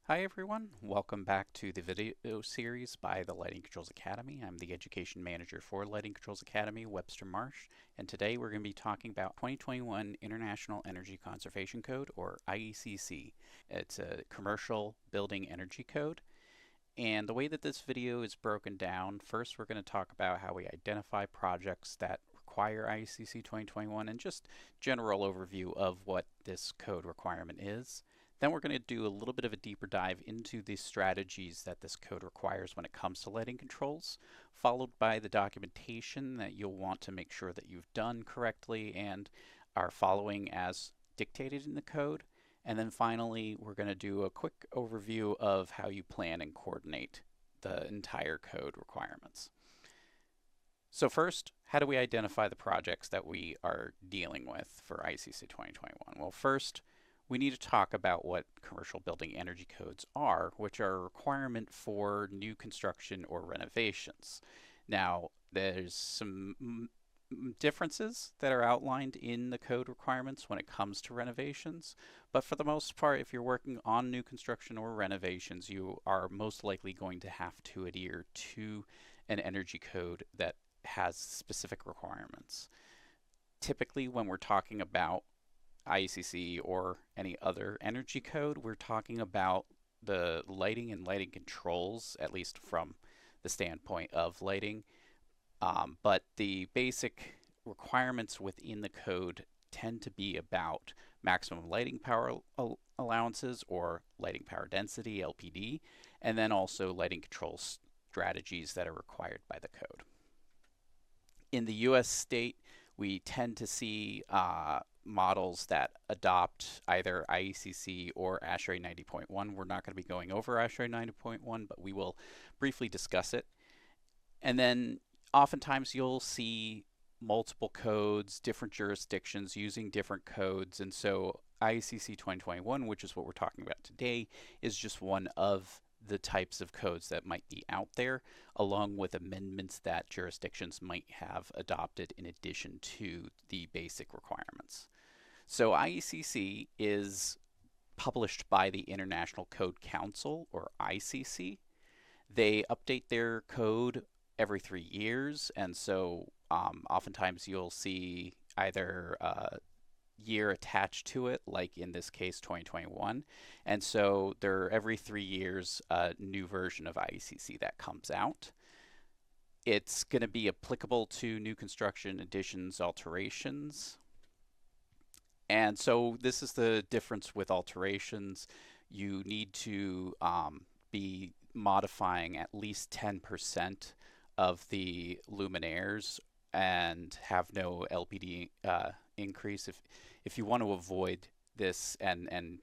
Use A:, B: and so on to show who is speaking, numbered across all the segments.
A: Hi everyone, welcome back to the video series by the Lighting Controls Academy. I'm the Education Manager for Lighting Controls Academy, Webster Marsh, and today we're going to be talking about 2021 International Energy Conservation Code, or IECC. It's a commercial building energy code, and the way that this video is broken down, first we're going to talk about how we identify projects that require IECC 2021 and just general overview of what this code requirement is. Then we're going to do a little bit of a deeper dive into the strategies that this code requires when it comes to lighting controls, followed by the documentation that you'll want to make sure that you've done correctly and are following as dictated in the code. And then finally, we're going to do a quick overview of how you plan and coordinate the entire code requirements. So first, how do we identify the projects that we are dealing with for IECC 2021? Well, first, we need to talk about what commercial building energy codes are, which are a requirement for new construction or renovations. Now, there's some differences that are outlined in the code requirements when it comes to renovations, but for the most part, if you're working on new construction or renovations, you are most likely going to have to adhere to an energy code that has specific requirements. Typically, when we're talking about IECC or any other energy code, we're talking about the lighting and lighting controls, at least from the standpoint of lighting. But the basic requirements within the code tend to be about maximum lighting power allowances or lighting power density, LPD, and then also lighting control strategies that are required by the code. In the US state, we tend to see models that adopt either IECC or ASHRAE 90.1. We're not going to be going over ASHRAE 90.1, but we will briefly discuss it. And then oftentimes you'll see multiple codes, different jurisdictions using different codes. And so IECC 2021, which is what we're talking about today, is just one of the types of codes that might be out there, along with amendments that jurisdictions might have adopted in addition to the basic requirements. So IECC is published by the International Code Council, or ICC. They update their code every 3 years, and so oftentimes you'll see either year attached to it, like in this case 2021, and so there are every 3 years a new version of IECC that comes out. It's going to be applicable to new construction, additions, alterations. And so this is the difference with alterations. You need to be modifying at least 10% of the luminaires and have no LPD increase. If you want to avoid this and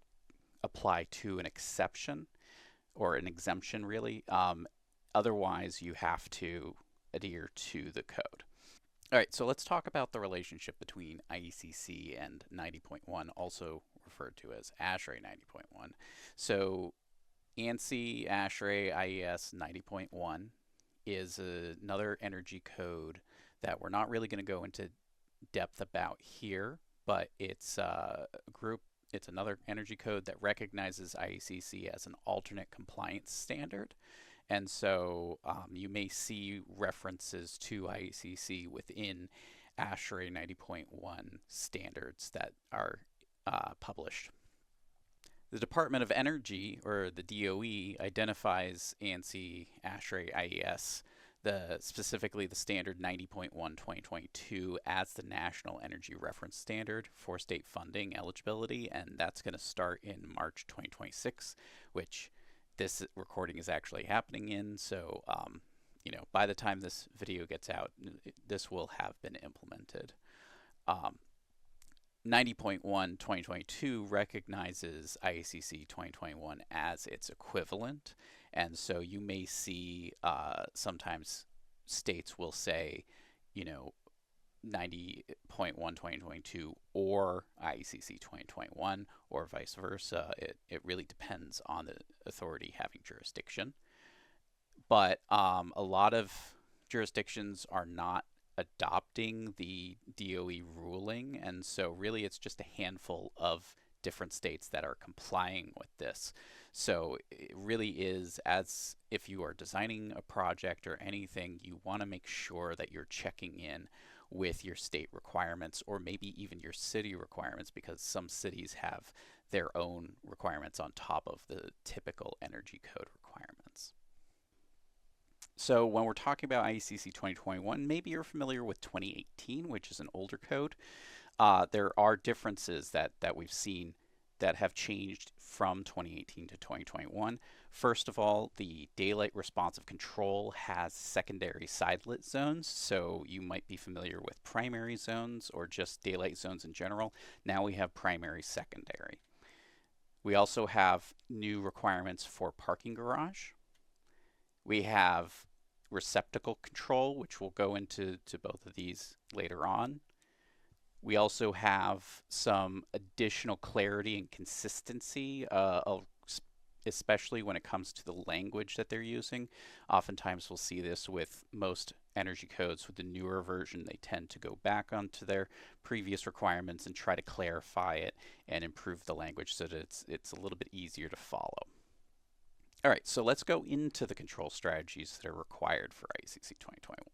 A: apply to an exception or an exemption, really, otherwise you have to adhere to the code. All right, so let's talk about the relationship between IECC and 90.1, also referred to as ASHRAE 90.1. So ANSI, ASHRAE, IES 90.1 is another energy code that we're not really going to go into depth about here, but it's a group, it's another energy code that recognizes IECC as an alternate compliance standard. And so you may see references to IECC within ASHRAE 90.1 standards that are published. The Department of Energy, or the DOE, identifies ANSI, ASHRAE, IES, specifically the standard 90.1 2022 as the National Energy Reference Standard for state funding eligibility, and that's going to start in March 2026, which this recording is actually happening in. So, by the time this video gets out, this will have been implemented. 90.1 2022 recognizes IECC 2021 as its equivalent, and so you may see sometimes states will say, 90.1 2022 or IECC 2021, or vice versa. It really depends on the authority having jurisdiction. But a lot of jurisdictions are not adopting the DOE ruling, and so really it's just a handful of different states that are complying with this. So it really is, as if you are designing a project or anything, you want to make sure that you're checking in with your state requirements, or maybe even your city requirements, because some cities have their own requirements on top of the typical energy code requirements. So when we're talking about IECC 2021, maybe you're familiar with 2018, which is an older code. There are differences that we've seen that have changed from 2018 to 2021. First of all, the daylight responsive control has secondary sidelit zones, so you might be familiar with primary zones or just daylight zones in general. Now we have primary, secondary. We also have new requirements for parking garage. We have receptacle control, which we'll go into both of these later on. We also have some additional clarity and consistency, especially when it comes to the language that they're using. Oftentimes we'll see this with most energy codes. With the newer version, they tend to go back onto their previous requirements and try to clarify it and improve the language so that it's a little bit easier to follow. All right, so let's go into the control strategies that are required for IECC 2021.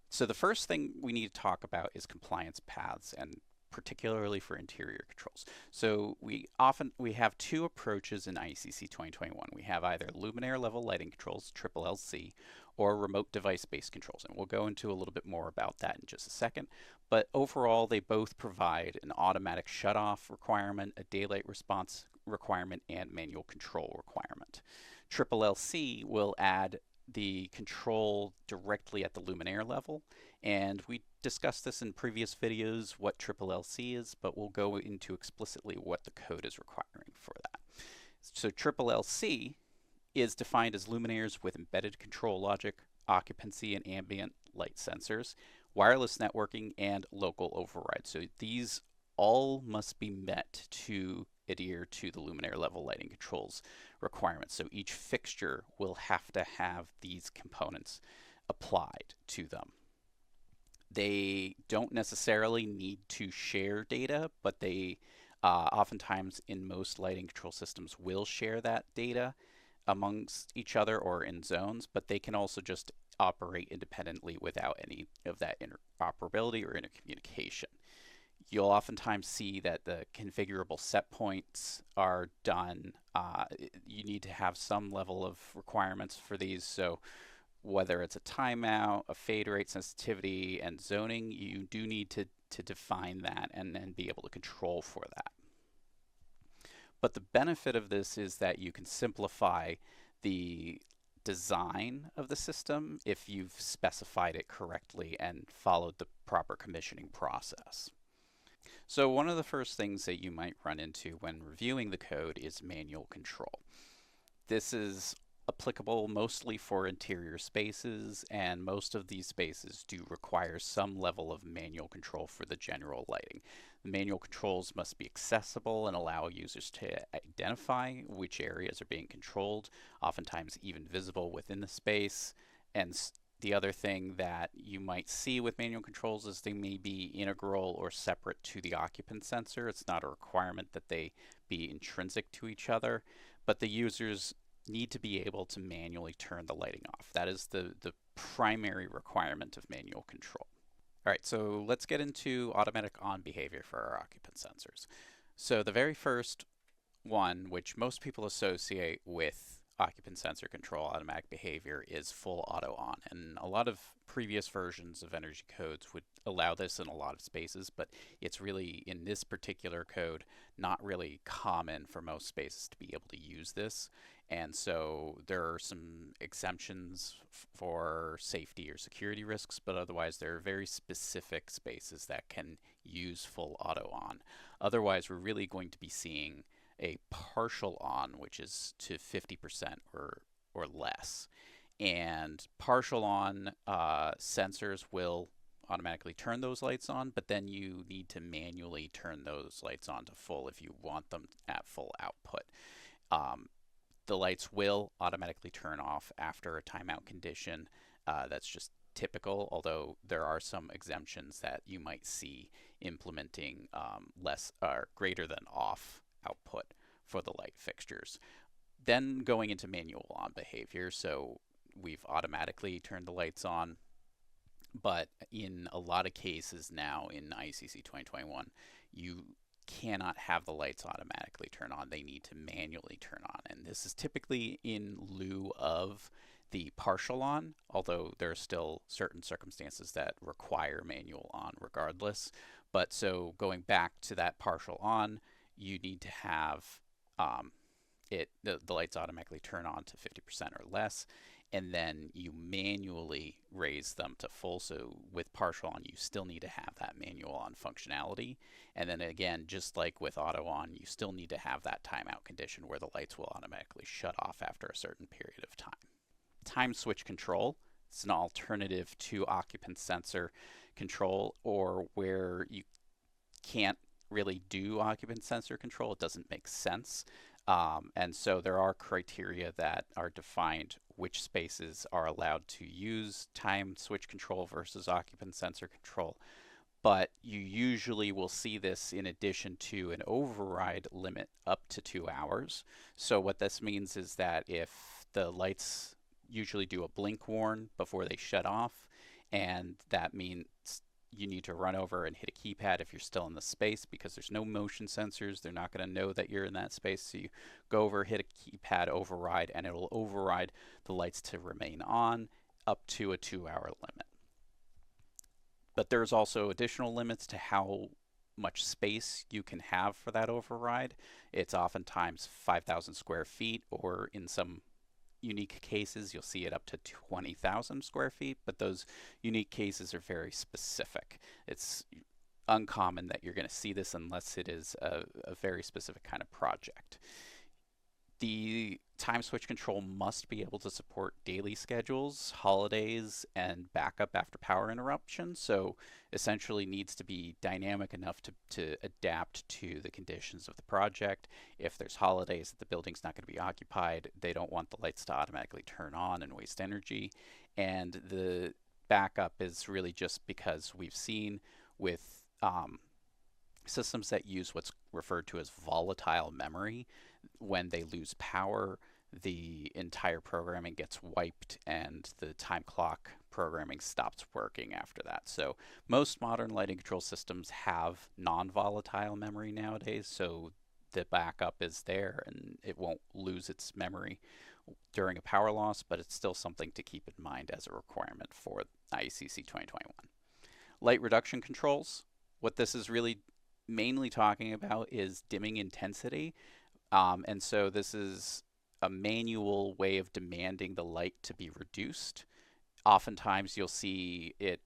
A: So the first thing we need to talk about is compliance paths, and particularly for interior controls. So we have two approaches in IECC 2021. We have either luminaire level lighting controls, LLC, or remote device-based controls, and we'll go into a little bit more about that in just a second. But overall, they both provide an automatic shutoff requirement, a daylight response requirement, and manual control requirement. LLC will add the control directly at the luminaire level, and we discussed this in previous videos what LLC is, but we'll go into explicitly what the code is requiring for that. So LLC is defined as luminaires with embedded control logic, occupancy and ambient light sensors, wireless networking, and local override. So these all must be met to adhere to the luminaire level lighting controls requirements. So each fixture will have to have these components applied to them. They don't necessarily need to share data, but they oftentimes in most lighting control systems will share that data amongst each other or in zones, but they can also just operate independently without any of that interoperability or intercommunication. You'll oftentimes see that the configurable set points are done. You need to have some level of requirements for these. So whether it's a timeout, a fade rate sensitivity, and zoning, you do need to define that and then be able to control for that. But the benefit of this is that you can simplify the design of the system if you've specified it correctly and followed the proper commissioning process. So one of the first things that you might run into when reviewing the code is manual control. This is applicable mostly for interior spaces, and most of these spaces do require some level of manual control for the general lighting. The manual controls must be accessible and allow users to identify which areas are being controlled, oftentimes even visible within the space. And the other thing that you might see with manual controls is they may be integral or separate to the occupant sensor. It's not a requirement that they be intrinsic to each other, but the users need to be able to manually turn the lighting off. That is the primary requirement of manual control. All right, so let's get into automatic on behavior for our occupant sensors. So the very first one, which most people associate with occupant sensor control automatic behavior, is full auto on, and a lot of previous versions of energy codes would allow this in a lot of spaces, but it's really in this particular code not really common for most spaces to be able to use this. And so there are some exemptions for safety or security risks, but otherwise there are very specific spaces that can use full auto on. Otherwise, we're really going to be seeing a partial on, which is to 50% or less. And partial on sensors will automatically turn those lights on, but then you need to manually turn those lights on to full if you want them at full output. The lights will automatically turn off after a timeout condition. That's just typical, although there are some exemptions that you might see implementing less or greater than off output for the light fixtures. Then going into manual on behavior, so we've automatically turned the lights on, but in a lot of cases now in IECC 2021, you cannot have the lights automatically turn on. They need to manually turn on. And this is typically in lieu of the partial on, although there are still certain circumstances that require manual on regardless. But so going back to that partial on, you need to have the lights automatically turn on to 50% or less, and then you manually raise them to full. So with partial on, you still need to have that manual on functionality. And then again, just like with auto on, you still need to have that timeout condition where the lights will automatically shut off after a certain period of time. Time switch control is an alternative to occupant sensor control, or where you can't really do occupant sensor control. It doesn't make sense. And so there are criteria that are defined which spaces are allowed to use time switch control versus occupant sensor control. But you usually will see this in addition to an override limit up to 2 hours. So what this means is that if the lights usually do a blink warn before they shut off, and that means you need to run over and hit a keypad if you're still in the space, because there's no motion sensors. They're not going to know that you're in that space. So you go over, hit a keypad override, and it'll override the lights to remain on up to a 2-hour limit. But there's also additional limits to how much space you can have for that override. It's oftentimes 5,000 square feet, or in some unique cases you'll see it up to 20,000 square feet, but those unique cases are very specific. It's uncommon that you're going to see this unless it is a very specific kind of project. The time switch control must be able to support daily schedules, holidays, and backup after power interruption. So essentially needs to be dynamic enough to adapt to the conditions of the project. If there's holidays that the building's not going to be occupied, they don't want the lights to automatically turn on and waste energy. And the backup is really just because we've seen with systems that use what's referred to as volatile memory, when they lose power, the entire programming gets wiped and the time clock programming stops working after that. So most modern lighting control systems have non-volatile memory nowadays, so the backup is there and it won't lose its memory during a power loss, but it's still something to keep in mind as a requirement for IECC 2021. Light reduction controls. What this is really mainly talking about is dimming intensity. And so this is a manual way of demanding the light to be reduced. Oftentimes you'll see it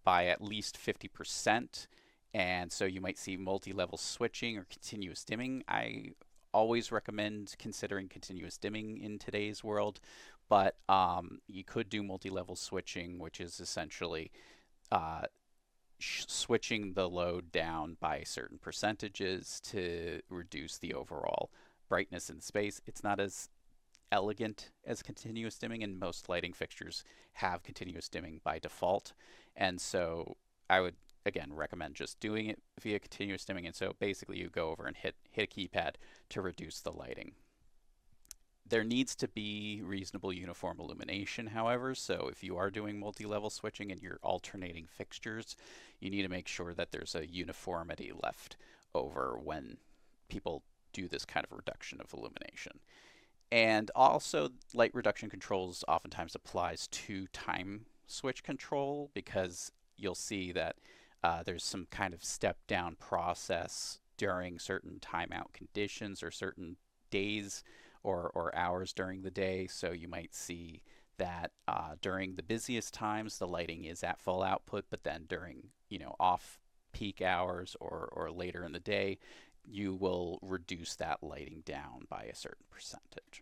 A: by at least 50%, and so you might see multi-level switching or continuous dimming. I always recommend considering continuous dimming in today's world, but you could do multi-level switching, which is essentially switching the load down by certain percentages to reduce the overall brightness in space. It's not as elegant as continuous dimming, and most lighting fixtures have continuous dimming by default. And so I would again recommend just doing it via continuous dimming. And so basically you go over and hit a keypad to reduce the lighting. There needs to be reasonable uniform illumination, however, so if you are doing multi-level switching and you're alternating fixtures, you need to make sure that there's a uniformity left over when people do this kind of reduction of illumination. And also, light reduction controls oftentimes applies to time switch control, because you'll see that there's some kind of step down process during certain timeout conditions or certain days or hours during the day. So you might see that during the busiest times the lighting is at full output, but then during off peak hours or later in the day, you will reduce that lighting down by a certain percentage.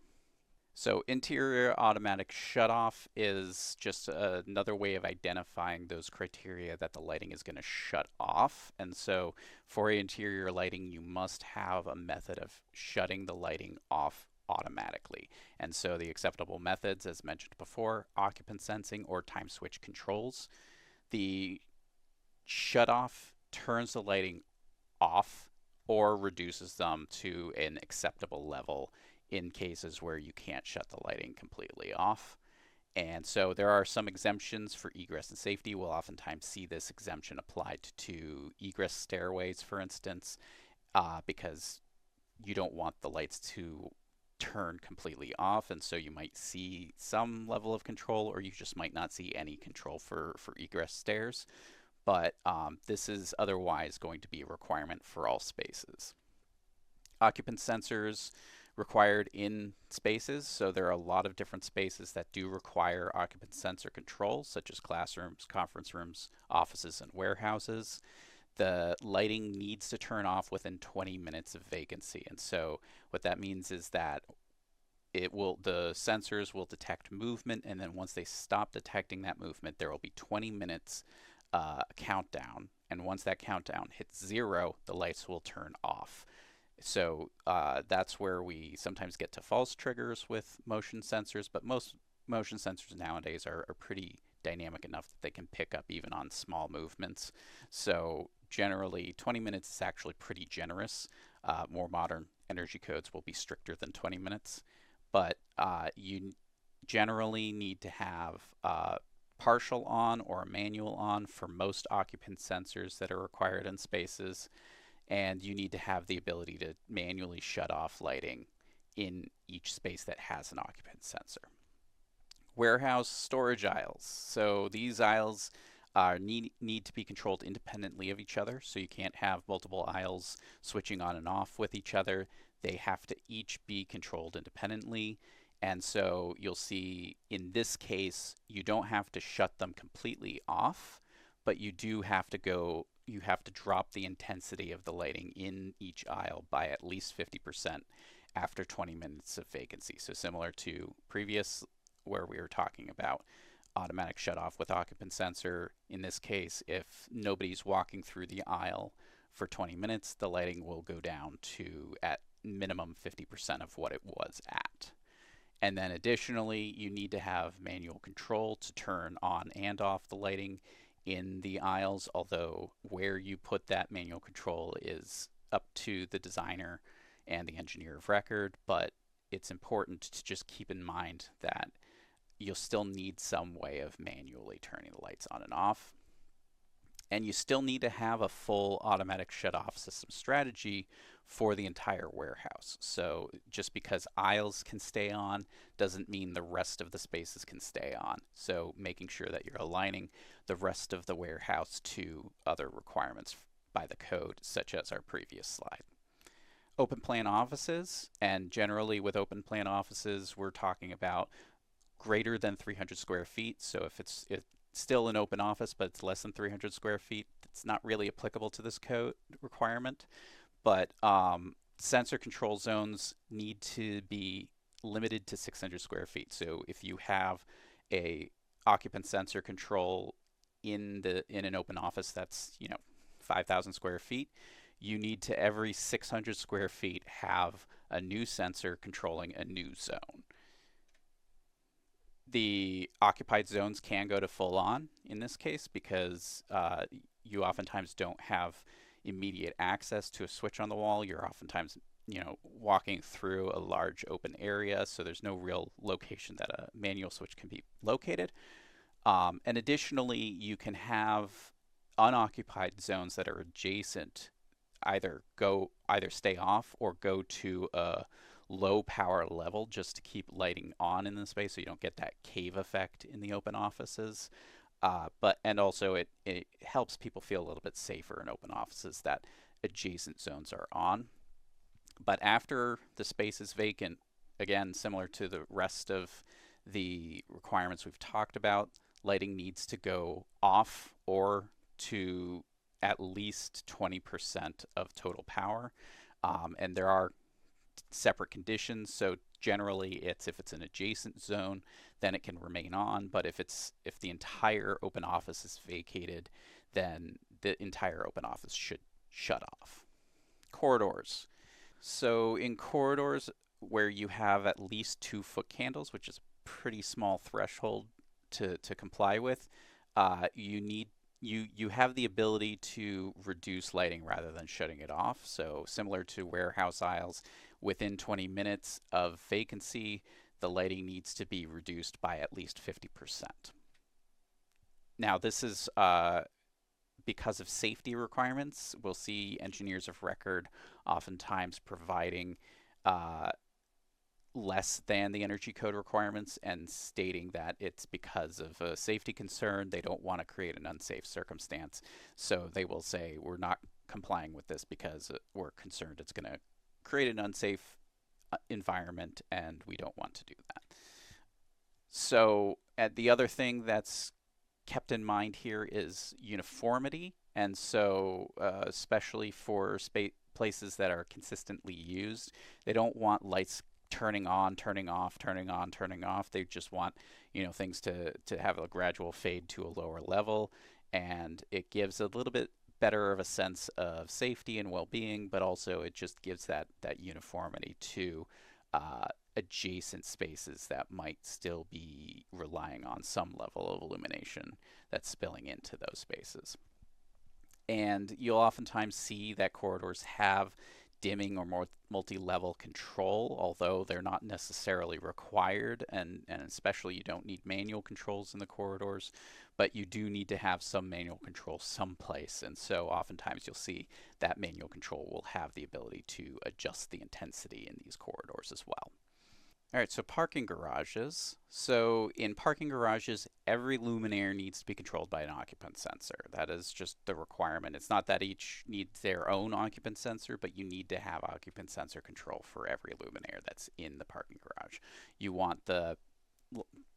A: So interior automatic shutoff is just another way of identifying those criteria that the lighting is going to shut off. And so for interior lighting, you must have a method of shutting the lighting off automatically. And so the acceptable methods, as mentioned before, occupant sensing or time switch controls. The shutoff turns the lighting off or reduces them to an acceptable level in cases where you can't shut the lighting completely off. And so there are some exemptions for egress and safety. We'll oftentimes see this exemption applied to egress stairways, for instance, because you don't want the lights to turn completely off, and so you might see some level of control, or you just might not see any control for egress stairs. But this is otherwise going to be a requirement for all spaces. Occupant sensors required in spaces, so there are a lot of different spaces that do require occupant sensor control, such as classrooms, conference rooms, offices, and warehouses. The lighting needs to turn off within 20 minutes of vacancy, and so what that means is that the sensors will detect movement, and then once they stop detecting that movement, there will be 20 minutes countdown, and once that countdown hits 0, the lights will turn off. So that's where we sometimes get to false triggers with motion sensors, but most motion sensors nowadays are pretty dynamic enough that they can pick up even on small movements. So generally 20 minutes is actually pretty generous. More modern energy codes will be stricter than 20 minutes, but you generally need to have partial on or a manual on for most occupant sensors that are required in spaces, and you need to have the ability to manually shut off lighting in each space that has an occupant sensor. Warehouse storage aisles. So these aisles need to be controlled independently of each other, so you can't have multiple aisles switching on and off with each other. They have to each be controlled independently. And so you'll see in this case, you don't have to shut them completely off, but you have to drop the intensity of the lighting in each aisle by at least 50% after 20 minutes of vacancy. So similar to previous where we were talking about automatic shut off with occupant sensor, in this case, if nobody's walking through the aisle for 20 minutes, the lighting will go down to at minimum 50% of what it was at. And then additionally, you need to have manual control to turn on and off the lighting in the aisles, although where you put that manual control is up to the designer and the engineer of record, but it's important to just keep in mind that you'll still need some way of manually turning the lights on and off. And you still need to have a full automatic shut-off system strategy for the entire warehouse. So just because aisles can stay on doesn't mean the rest of the spaces can stay on. So making sure that you're aligning the rest of the warehouse to other requirements by the code, such as our previous slide. Open plan offices, and generally with open plan offices, we're talking about greater than 300 square feet. So if it's still an open office, but it's less than 300 square feet, it's not really applicable to this code requirement. But sensor control zones need to be limited to 600 square feet. So if you have a occupant sensor control in an open office that's 5,000 square feet, you need to every 600 square feet have a new sensor controlling a new zone. The occupied zones can go to full on in this case because you oftentimes don't have immediate access to a switch on the wall. You're oftentimes walking through a large open area, so there's no real location that a manual switch can be located. And additionally, you can have unoccupied zones that are adjacent, either stay off or go to a low power level just to keep lighting on in the space, so you don't get that cave effect in the open offices. And also it helps people feel a little bit safer in open offices that adjacent zones are on. But after the space is vacant, again, similar to the rest of the requirements we've talked about, lighting needs to go off or to at least 20% of total power. And there are separate conditions. So generally if it's an adjacent zone, then it can remain on. But if the entire open office is vacated, then the entire open office should shut off. Corridors. So in corridors where you have at least 2-foot candles, which is a pretty small threshold to comply with, you need you have the ability to reduce lighting rather than shutting it off. So similar to warehouse aisles, within 20 minutes of vacancy, the lighting needs to be reduced by at least 50%. Now, this is because of safety requirements. We'll see engineers of record oftentimes providing uh, less than the energy code requirements and stating that it's because of a safety concern. They don't want to create an unsafe circumstance. So they will say, we're not complying with this because we're concerned it's going to create an unsafe environment and we don't want to do that. So the other thing that's kept in mind here is uniformity. And so, especially for places that are consistently used, they don't want lights turning on, turning off, turning on, turning off. They just want, things to have a gradual fade to a lower level. And it gives a little bit better of a sense of safety and well-being, but also it just gives that uniformity to adjacent spaces that might still be relying on some level of illumination that's spilling into those spaces. And you'll oftentimes see that corridors have dimming or more multi-level control, although they're not necessarily required, and especially you don't need manual controls in the corridors, but you do need to have some manual control someplace. And so oftentimes you'll see that manual control will have the ability to adjust the intensity in these corridors as well. All right, so parking garages. So in parking garages, every luminaire needs to be controlled by an occupant sensor. That is just the requirement. It's not that each needs their own occupant sensor, but you need to have occupant sensor control for every luminaire that's in the parking garage. You want the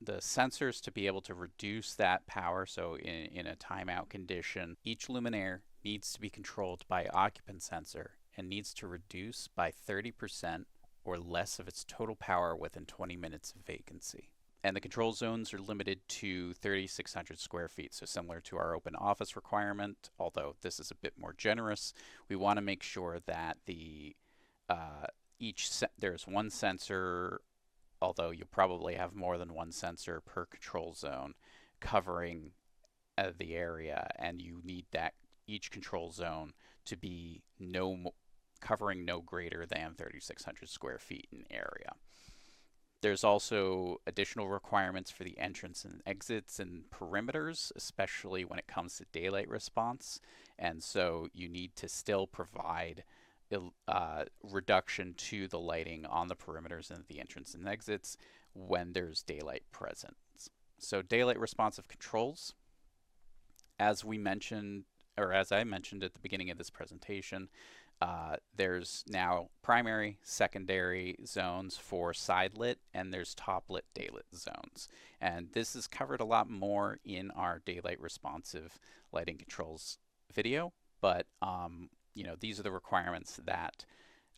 A: sensors to be able to reduce that power. So in a timeout condition, each luminaire needs to be controlled by occupant sensor and needs to reduce by 30% or less of its total power within 20 minutes of vacancy. And the control zones are limited to 3,600 square feet, so similar to our open office requirement, although this is a bit more generous. We want to make sure that there's one sensor, although you'll probably have more than one sensor per control zone covering the area, and you need that each control zone to be covering no greater than 3,600 square feet in area. There's also additional requirements for the entrance and exits and perimeters, especially when it comes to daylight response. And so you need to still provide reduction to the lighting on the perimeters and the entrance and exits when there's daylight present. So daylight responsive controls, as I mentioned at the beginning of this presentation, there's now primary, secondary zones for side lit, and there's top lit daylit zones. And this is covered a lot more in our daylight responsive lighting controls video, but these are the requirements that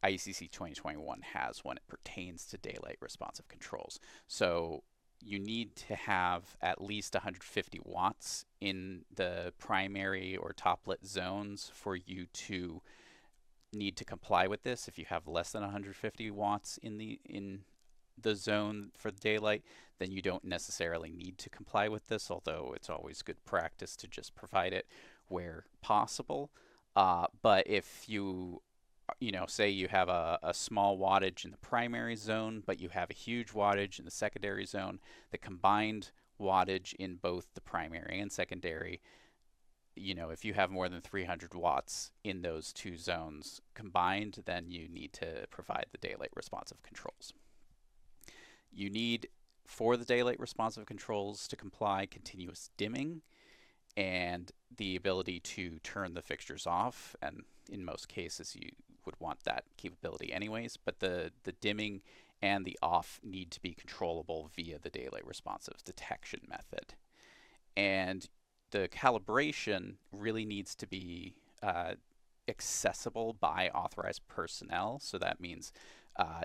A: IECC 2021 has when it pertains to daylight responsive controls. So you need to have at least 150 watts in the primary or top lit zones for you to need to comply with this. If you have less than 150 watts in the zone for the daylight, then you don't necessarily need to comply with this, although it's always good practice to just provide it where possible. But if you say you have a small wattage in the primary zone, but you have a huge wattage in the secondary zone, the combined wattage in both the primary and secondary, if you have more than 300 watts in those two zones combined, then you need to provide the daylight responsive controls. You need, for the daylight responsive controls to comply, continuous dimming and the ability to turn the fixtures off. And in most cases, you would want that capability anyways, but the dimming and the off need to be controllable via the daylight responsive detection method. And the calibration really needs to be accessible by authorized personnel. So that means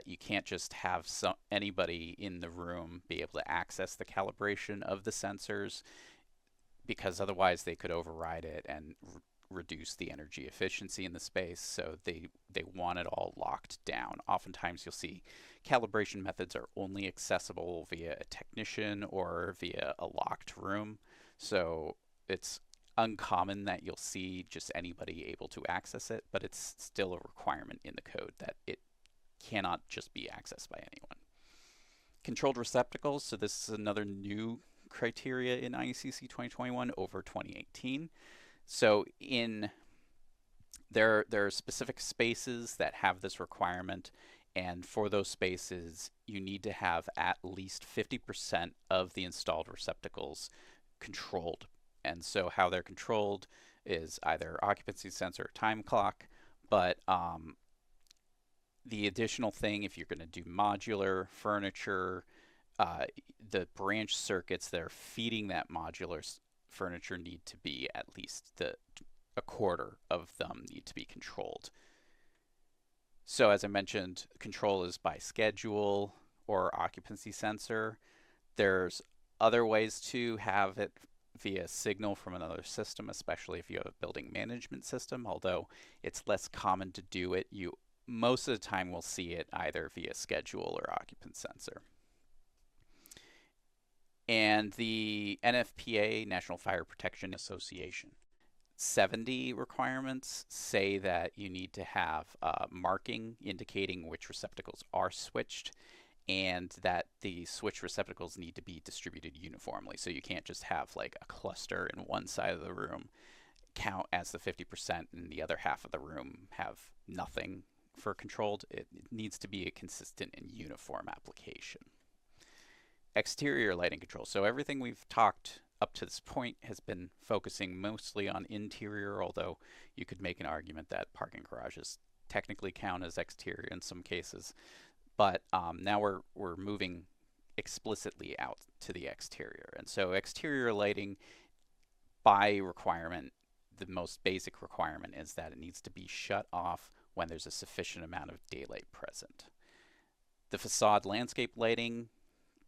A: you can't just have anybody in the room be able to access the calibration of the sensors, because otherwise they could override it and reduce the energy efficiency in the space. So they want it all locked down. Oftentimes you'll see calibration methods are only accessible via a technician or via a locked room. So it's uncommon that you'll see just anybody able to access it, but it's still a requirement in the code that it cannot just be accessed by anyone. Controlled receptacles, so this is another new criteria in IECC 2021 over 2018. So there are specific spaces that have this requirement, and for those spaces you need to have at least 50% of the installed receptacles controlled. And so how they're controlled is either occupancy sensor or time clock, but the additional thing, if you're going to do modular furniture, the branch circuits that are feeding that modular furniture need to be at least a quarter of them need to be controlled. So as I mentioned, control is by schedule or occupancy sensor. There's other ways to have it via signal from another system, especially if you have a building management system, although it's less common to do it. You most of the time will see it either via schedule or occupant sensor. And the NFPA, National Fire Protection Association, 70 requirements say that you need to have marking indicating which receptacles are switched, and that the switch receptacles need to be distributed uniformly. So you can't just have like a cluster in one side of the room count as the 50% and the other half of the room have nothing for controlled. It needs to be a consistent and uniform application. Exterior lighting control. So everything we've talked up to this point has been focusing mostly on interior, although you could make an argument that parking garages technically count as exterior in some cases. But now we're moving explicitly out to the exterior. And so exterior lighting, by requirement, the most basic requirement is that it needs to be shut off when there's a sufficient amount of daylight present. The facade landscape lighting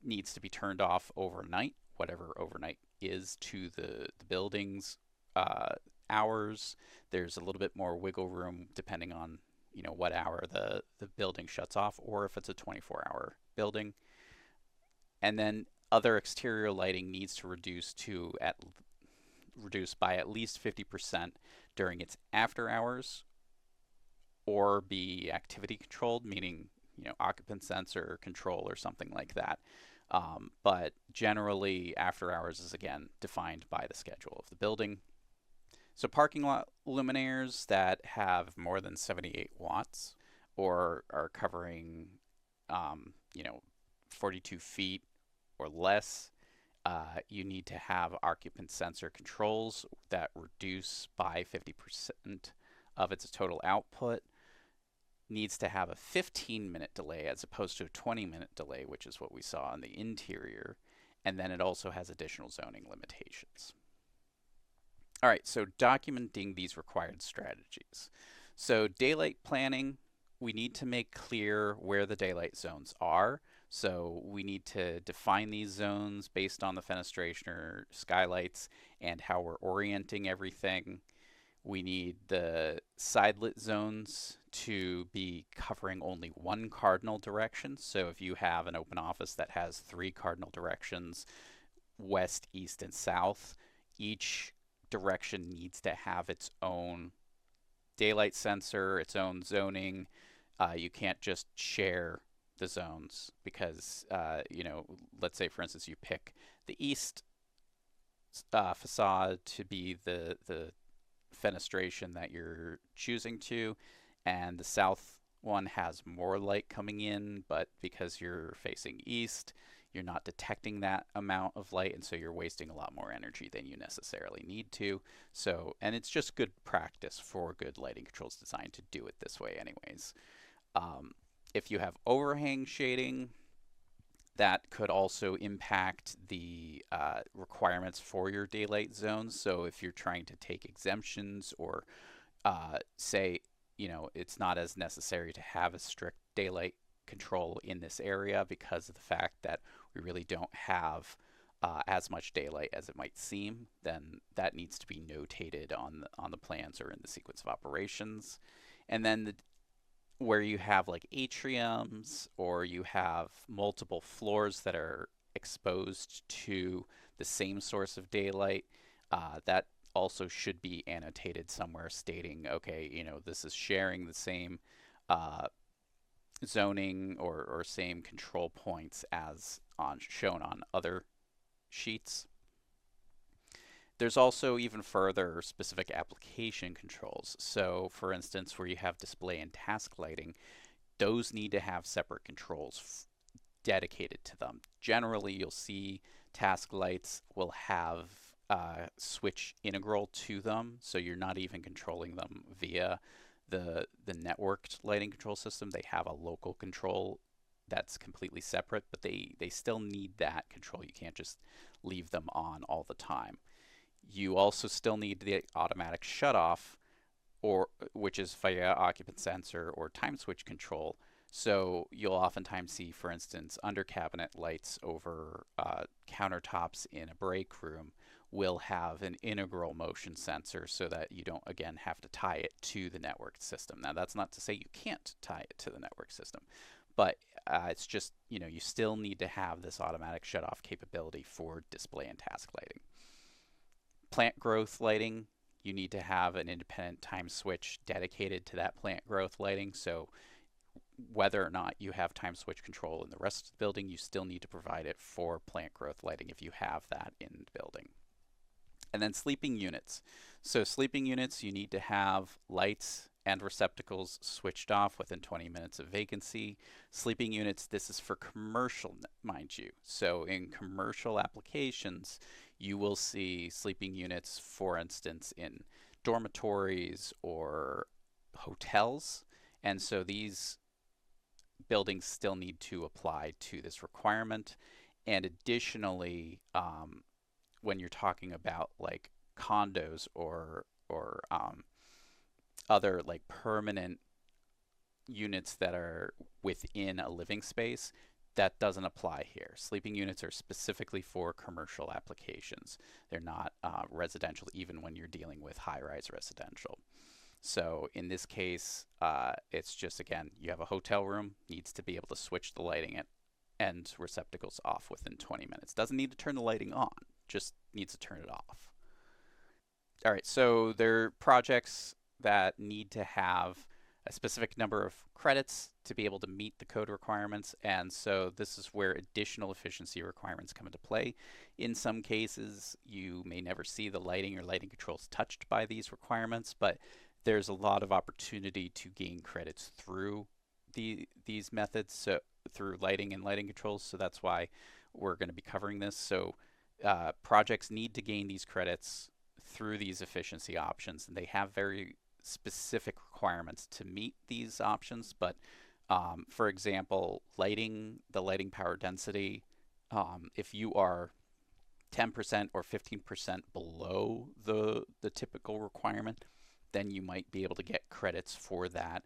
A: needs to be turned off overnight, whatever overnight is to the building's hours. There's a little bit more wiggle room depending on what hour the building shuts off, or if it's a 24-hour building. And then other exterior lighting needs to reduce by at least 50% during its after hours, or be activity controlled, meaning occupant sensor control or something like that. But generally, after hours is again defined by the schedule of the building. So parking lot luminaires that have more than 78 watts or are covering 42 feet or less, you need to have occupant sensor controls that reduce by 50% of its total output. Needs to have a 15-minute delay as opposed to a 20-minute delay, which is what we saw in the interior. And then it also has additional zoning limitations. All right, so documenting these required strategies. So daylight planning, we need to make clear where the daylight zones are. So we need to define these zones based on the fenestration or skylights and how we're orienting everything. We need the side lit zones to be covering only one cardinal direction. So if you have an open office that has 3 cardinal directions, west, east, and south, each direction needs to have its own daylight sensor, its own zoning. You can't just share the zones because, let's say, for instance, you pick the east facade to be the fenestration that you're choosing to, and the south one has more light coming in, but because you're facing east, you're not detecting that amount of light, and so you're wasting a lot more energy than you necessarily need to. So, and it's just good practice for good lighting controls design to do it this way anyways. If you have overhang shading, that could also impact the requirements for your daylight zones. So if you're trying to take exemptions or say, it's not as necessary to have a strict daylight control in this area because of the fact that we really don't have as much daylight as it might seem, then that needs to be notated on the plans or in the sequence of operations. And then where you have like atriums or you have multiple floors that are exposed to the same source of daylight, that also should be annotated somewhere stating, okay, this is sharing the same uh, zoning or same control points as shown on other sheets. There's also even further specific application controls. So for instance, where you have display and task lighting, those need to have separate controls dedicated to them. Generally, you'll see task lights will have switch integral to them, so you're not even controlling them via the networked lighting control system. They have a local control that's completely separate, but they still need that control. You can't just leave them on all the time. You also still need the automatic shutoff, which is via occupant sensor or time switch control. So you'll oftentimes see, for instance, under cabinet lights over countertops in a break room will have an integral motion sensor so that you don't, again, have to tie it to the network system. Now, that's not to say you can't tie it to the network system, but it's just, you still need to have this automatic shutoff capability for display and task lighting. Plant growth lighting, you need to have an independent time switch dedicated to that plant growth lighting. So whether or not you have time switch control in the rest of the building, you still need to provide it for plant growth lighting if you have that in the building. And then sleeping units. So sleeping units, you need to have lights and receptacles switched off within 20 minutes of vacancy. Sleeping units, this is for commercial, mind you. So in commercial applications, you will see sleeping units, for instance, in dormitories or hotels. And so these buildings still need to apply to this requirement. And additionally, when you're talking about like condos or other like permanent units that are within a living space, that doesn't apply here. Sleeping units are specifically for commercial applications. They're not residential, even when you're dealing with high-rise residential. So in this case, it's just, again, you have a hotel room, needs to be able to switch the lighting and receptacles off within 20 minutes. Doesn't need to turn the lighting on, just needs to turn it off. All right, so there are projects that need to have a specific number of credits to be able to meet the code requirements, and so this is where additional efficiency requirements come into play. In some cases, you may never see the lighting or lighting controls touched by these requirements, but there's a lot of opportunity to gain credits through these methods, so through lighting and lighting controls, so that's why we're going to be covering this. So projects need to gain these credits through these efficiency options, and they have very specific requirements to meet these options. But for example, the lighting power density, if you are 10% or 15% below the typical requirement, then you might be able to get credits for that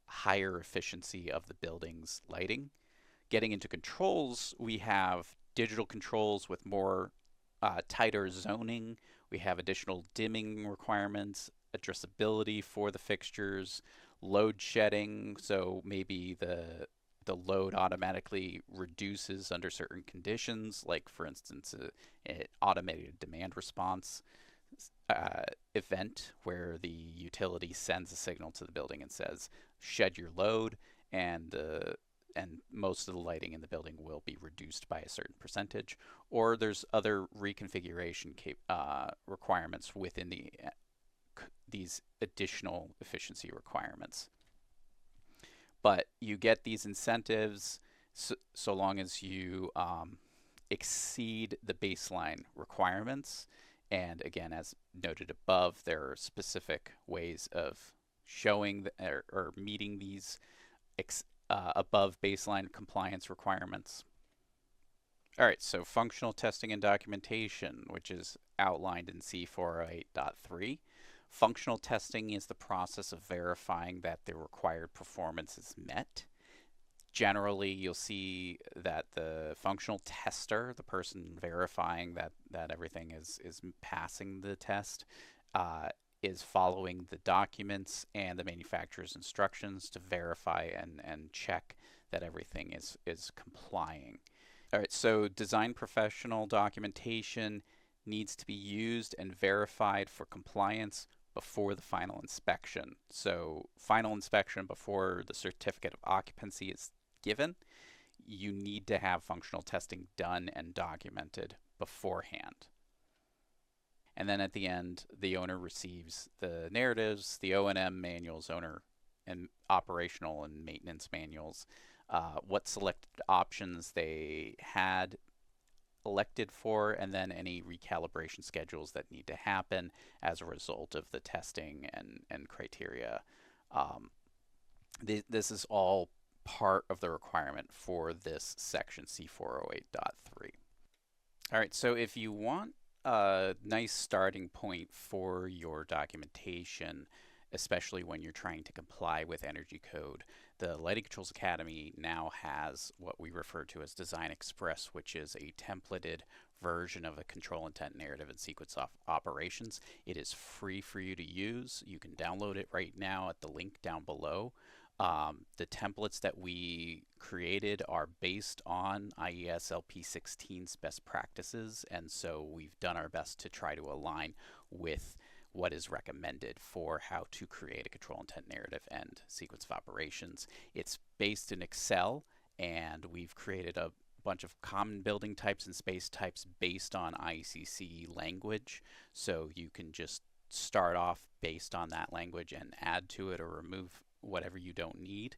A: higher efficiency of the building's lighting. Getting into controls, we have digital controls with more tighter zoning. We have additional dimming requirements, addressability for the fixtures, load shedding, so maybe the load automatically reduces under certain conditions, like for instance an automated demand response event where the utility sends a signal to the building and says shed your load, and most of the lighting in the building will be reduced by a certain percentage. Or there's other reconfiguration requirements within these additional efficiency requirements. But you get these incentives so long as you exceed the baseline requirements. And again, as noted above, there are specific ways of showing or meeting these above baseline compliance requirements. All right, so functional testing and documentation, which is outlined in C408.3. Functional testing is the process of verifying that the required performance is met. Generally, you'll see that the functional tester, the person verifying that everything is passing the test, is following the documents and the manufacturer's instructions to verify and check that everything is complying. All right, so design professional documentation, needs to be used and verified for compliance before the final inspection. So final inspection before the certificate of occupancy is given, you need to have functional testing done and documented beforehand. And then at the end, the owner receives the narratives, the O&M manuals, owner and operational and maintenance manuals, what selected options they had elected for, and then any recalibration schedules that need to happen as a result of the testing and criteria. This is all part of the requirement for this section C408.3. All right, so if you want a nice starting point for your documentation, especially when you're trying to comply with Energy Code, the Lighting Controls Academy now has what we refer to as Design Express, which is a templated version of a control intent narrative and sequence of operations. It is free for you to use. You can download it right now at the link down below. The templates that we created are based on IESLP 16's best practices, and so we've done our best to try to align with what is recommended for how to create a control intent narrative and sequence of operations. It's based in Excel, and we've created a bunch of common building types and space types based on IECC language, so you can just start off based on that language and add to it or remove whatever you don't need.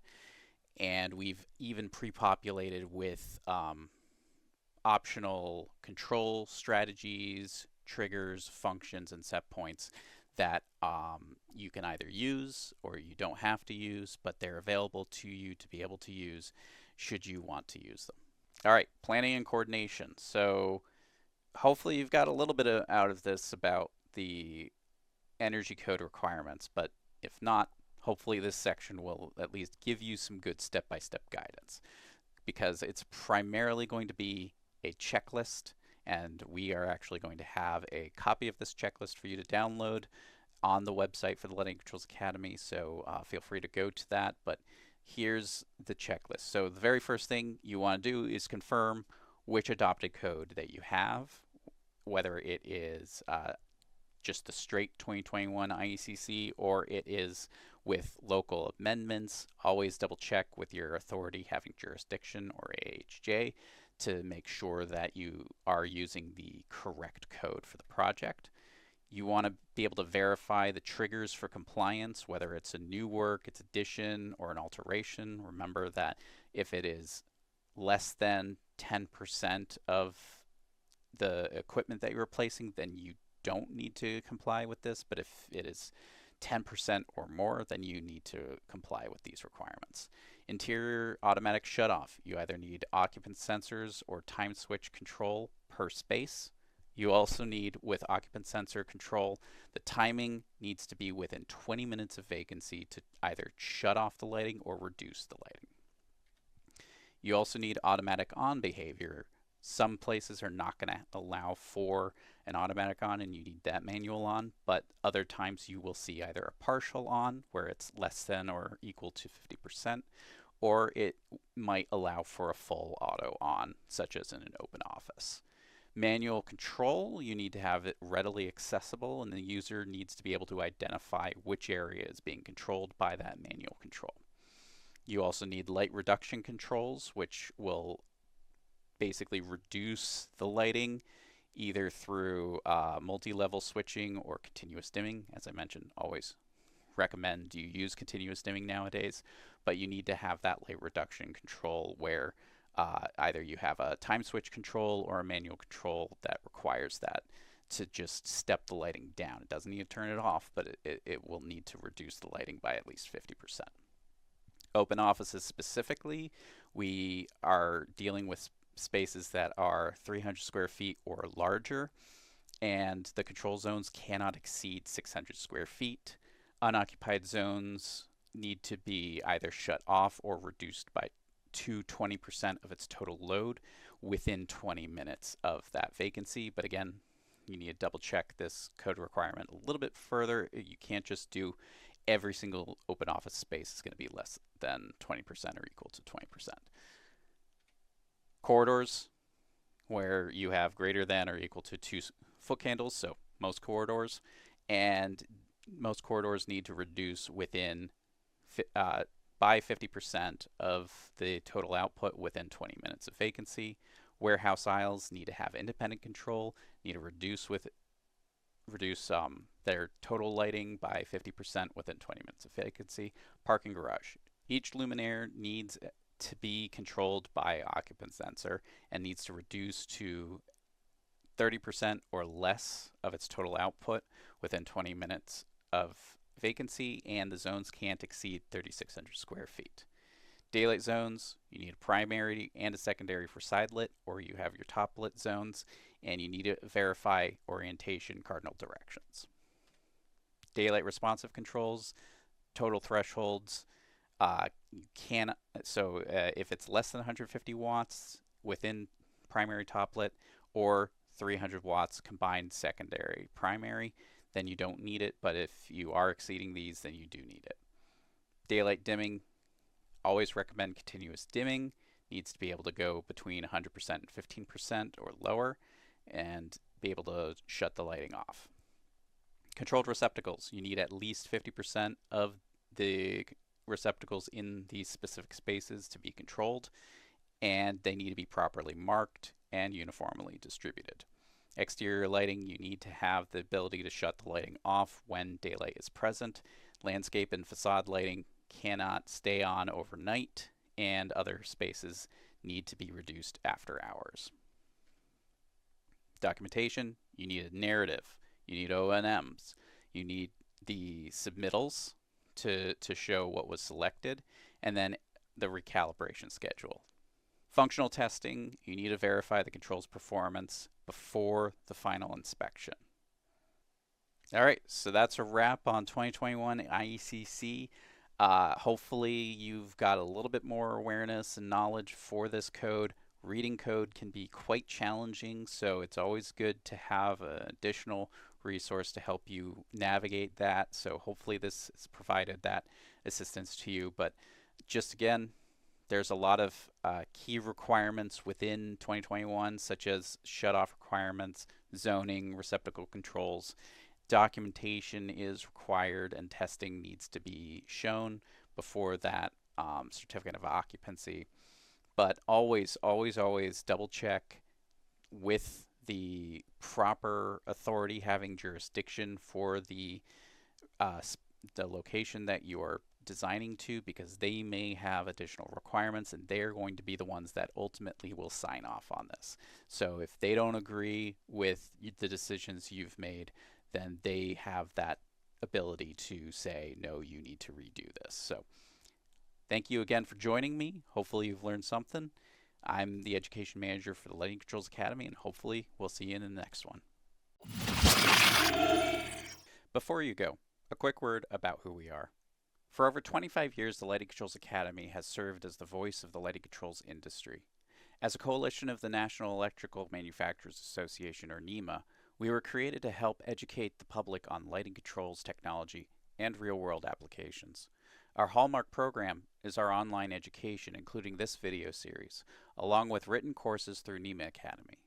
A: And we've even pre-populated with optional control strategies, triggers, functions, and set points that you can either use or you don't have to use, but they're available to you to be able to use should you want to use them. All right, planning and coordination. So hopefully you've got a little bit out of this about the Energy Code requirements, but if not, hopefully this section will at least give you some good step-by-step guidance, because it's primarily going to be a checklist, and we are actually going to have a copy of this checklist for you to download on the website for the Lighting Controls Academy, so feel free to go to that. But here's the checklist. So the very first thing you want to do is confirm which adopted code that you have, whether it is just the straight 2021 IECC or it is with local amendments. Always double check with your authority having jurisdiction or AHJ to make sure that you are using the correct code for the project. You want to be able to verify the triggers for compliance, whether it's a new work, it's addition, or an alteration. Remember that if it is less than 10% of the equipment that you're replacing, then you don't need to comply with this, but if it is 10% or more, then you need to comply with these requirements. Interior automatic shutoff. You either need occupant sensors or time switch control per space. You also need, with occupant sensor control, the timing needs to be within 20 minutes of vacancy to either shut off the lighting or reduce the lighting. You also need automatic on behavior. Some places are not going to allow for an automatic on and you need that manual on, but other times you will see either a partial on where it's less than or equal to 50%, or it might allow for a full auto on, such as in an open office. Manual control, you need to have it readily accessible, and the user needs to be able to identify which area is being controlled by that manual control. You also need light reduction controls, which will basically reduce the lighting either through multi-level switching or continuous dimming. As I mentioned, always recommend you use continuous dimming nowadays, but you need to have that light reduction control where either you have a time switch control or a manual control that requires that to just step the lighting down. It doesn't need to turn it off, but it will need to reduce the lighting by at least 50%. Open offices specifically, we are dealing with spaces that are 300 square feet or larger, and the control zones cannot exceed 600 square feet. Unoccupied zones need to be either shut off or reduced by to 20% of its total load within 20 minutes of that vacancy. But again, you need to double check this code requirement a little bit further. You can't just do every single open office space is going to be less than 20% or equal to 20%. Corridors, where you have greater than or equal to 2 foot candles, so most corridors, and most corridors need to reduce within by 50% of the total output within 20 minutes of vacancy. Warehouse aisles need to have independent control, need to reduce their total lighting by 50% within 20 minutes of vacancy. Parking garage. Each luminaire needs to be controlled by occupant sensor and needs to reduce to 30% or less of its total output within 20 minutes of vacancy, and the zones can't exceed 3,600 square feet. Daylight zones, you need a primary and a secondary for side lit, or you have your top lit zones, and you need to verify orientation cardinal directions. Daylight responsive controls, total thresholds, if it's less than 150 watts within primary top lit, or 300 watts combined secondary primary, then you don't need it, but if you are exceeding these, then you do need it. Daylight dimming, always recommend continuous dimming, needs to be able to go between 100% and 15% or lower, and be able to shut the lighting off. Controlled receptacles, you need at least 50% of the receptacles in these specific spaces to be controlled, and they need to be properly marked and uniformly distributed. Exterior lighting, you need to have the ability to shut the lighting off when daylight is present. Landscape and facade lighting cannot stay on overnight, and other spaces need to be reduced after hours. Documentation, you need a narrative, you need O&Ms, you need the submittals to show what was selected, and then the recalibration schedule. Functional testing, you need to verify the control's performance before the final inspection. Alright, so that's a wrap on 2021 IECC. Hopefully you've got a little bit more awareness and knowledge for this code. Reading code can be quite challenging, so it's always good to have an additional resource to help you navigate that. So hopefully this has provided that assistance to you. But just again, there's a lot of key requirements within 2021, such as shutoff requirements, zoning, receptacle controls. Documentation is required and testing needs to be shown before that certificate of occupancy. But always, always, always double check with the proper authority having jurisdiction for the location that you are designing to, because they may have additional requirements and they're going to be the ones that ultimately will sign off on this. So if they don't agree with the decisions you've made, then they have that ability to say, no, you need to redo this. So thank you again for joining me. Hopefully you've learned something. I'm the Education Manager for the Lighting Controls Academy, and hopefully we'll see you in the next one. Before you go, a quick word about who we are. For over 25 years, the Lighting Controls Academy has served as the voice of the lighting controls industry. As a coalition of the National Electrical Manufacturers Association, or NEMA, we were created to help educate the public on lighting controls technology and real-world applications. Our hallmark program is our online education, including this video series, along with written courses through NEMA Academy.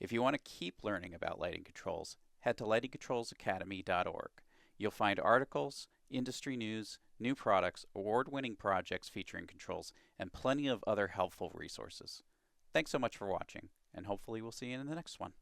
A: If you want to keep learning about lighting controls, head to lightingcontrolsacademy.org. You'll find articles, industry news, new products, award-winning projects featuring controls, and plenty of other helpful resources. Thanks so much for watching, and hopefully we'll see you in the next one.